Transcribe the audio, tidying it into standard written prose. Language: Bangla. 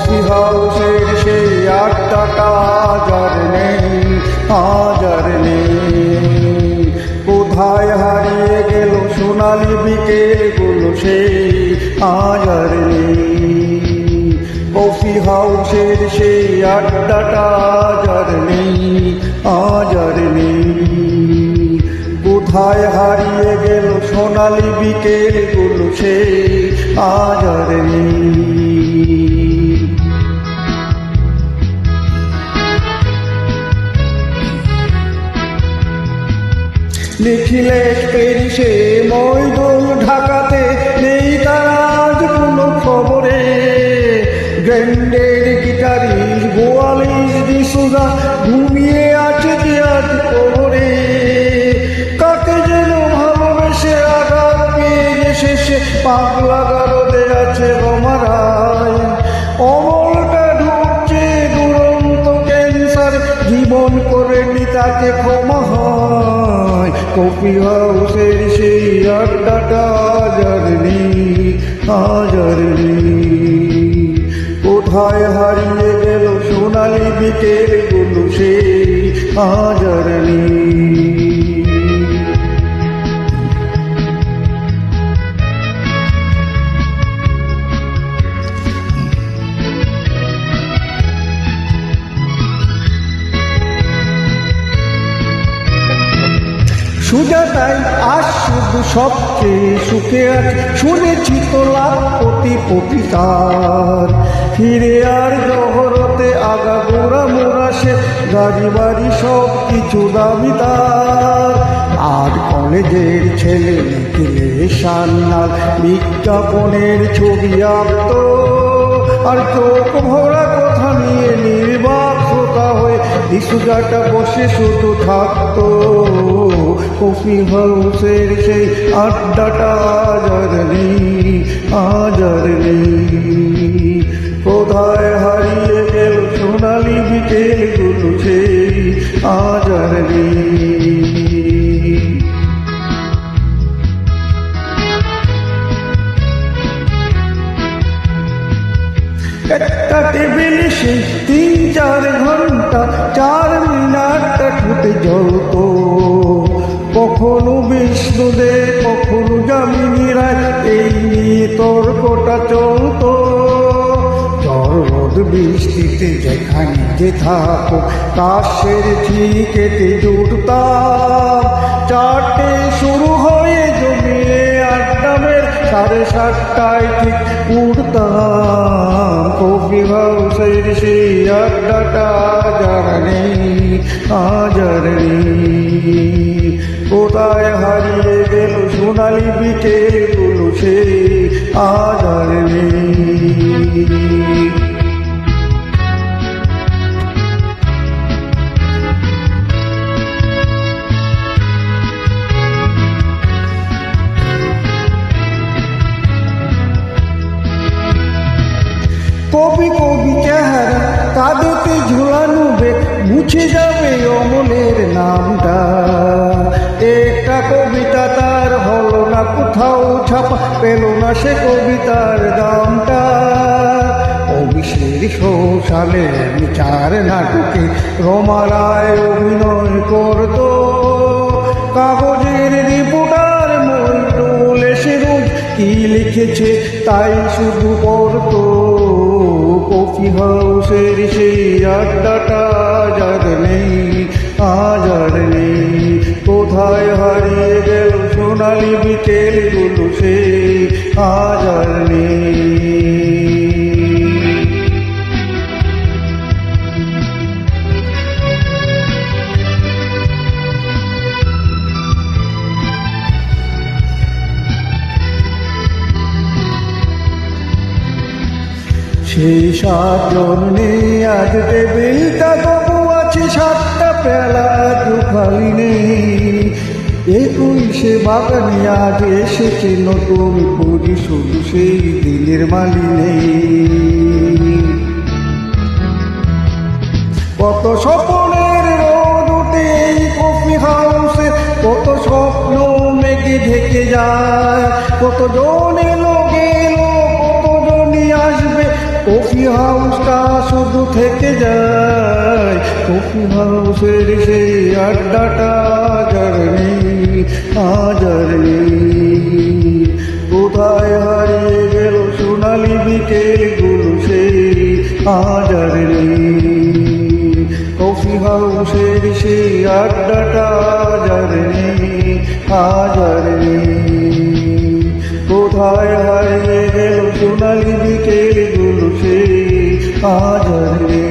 কফি হাউসের সেই আড্ডাটা আজ আর নেই, আজ আর নেই। কোথায় হারিয়ে গেল সোনালি বিকেলগুলো সেই আজ আর নেই। কফি হাউসের সেই আড্ডাটা আজ আর নেই, আজ আর নেই। কোথায় হারিয়ে গেল সোনালি বিকেলগুলো সেই আজ আর নেই। লিখিলে পেরিসে মইদুল ঢাকাতে নেই তার আজ কোনো খবরে। গ্র্যান্ডের গিটারিস্ট গোয়ালিস ডিসুজা ঘুমিয়ে আছে যে আজ খবরে। কাকে যেন ভালোবেসে আঘাত পেয়ে শেষে পাগলা গারদে আছে রমারায়। অমলটা ঢুকছে দুরন্ত ক্যান্সার, জীবন করেনি তাকে ক্ষমা হয়। কফি হাউসের সেই আড্ডাটা আজ আর নেই, আজ আর নেই। কোথায় হারিয়ে গেল সোনালি বিকেলগুলো সেই আজ আর নেই। সুজাতাই আজ শুধু সবচেয়ে সুখে আছে, শুনেছি তো লাখপতি পতিতার। ফিরে আর জহরতে আগাগোড়া মোরা সে গাড়ি বাড়ি সব কিছু দাবি তার। আর কলেজের ছেলে নিখিলে সান্নাল বিজ্ঞাপনের ছবি আঁকত, আর চোখ ভরা কথা নিয়ে নির্বাক শ্রোতা হয়ে ডিসুজাটা বসে শুধু থাকতো। কফি হাউসের সেই আড্ডাটা আজ আর নেই, আজ আর নেই। কোথায় হারিয়ে গেল সোনালি বিকেলগুলো সেই আজ আর নেই। একটা টেবিলে সেই 3-4 ঘন্টা 4 মিনিটটা ঠুটে জ্বলত। কখনো বিষ্ণুদে কখনো যামিনী রায়, এই নিয়ে তর্কটা চলত। রোদ বৃষ্টিতে যেখানে যে থাকো কাশের ঝিকেটে জুটতাম। 4টে শুরু হয়ে জমিয়ে আড্ডামের 7:30টায় ঠিক উঠতাম। কফি হাউসের সেই আড্ডাটা আজ আর নেই, আজ আর নেই। কোথায় হারিয়ে গেল সোনালি বিকেলগুলো সেই আজ আর নেই। কবি কবি চেহারা কাঁদেতে ঝুলানো বেগ, মুছে যাবে অমলের নামটা। একটা কবিতা তার হলো না কোথাও ছাপা, পেল না সে কবিতার দামটা। অভিষেক সালে 4 নাটকে রমারায় অভিনয় করত। কাগজের রিপোর্টার মইদুল এসে রোজ কি লিখেছে তাই শুধু পড়ত। কফি হাউসের সেই আড্ডাটা আজ আর নেই, আজ আর নেই। কোথায় হারিয়ে গেল সোনালি বিকেলগুলো সেই আজ আর নেই। সেই 7 জন নেই আজ টেবিলটা, তবু আছে 7টা পেলা আজও খালি নেই। 21শে বাগানে আজ এসেছে নতুন পুরি, শুধু সেই দিনের মালি নেই। কত স্বপ্নের রোদ উঠে এই কফি হাউসে, কত স্বপ্ন মেঘে ঢেকে যায়। কত জন এলো গেল, কত জনই আসবে, কফি হাউসটা শুধু থেকে যায়, কফি হাউসের সেই আড্ডাটা যার নেই, আজ আর নেই। কোথায় হারিয়ে গেল সোনালি বিকেলগুলো সেই, আজ আর নেই। কফি হাউসের সেই আড্ডাটা যার নেই, আজ আর নেই। কোথায় হারিয়ে গেল সোনালি বিকেলগুলো সেই, আজ আর নেই।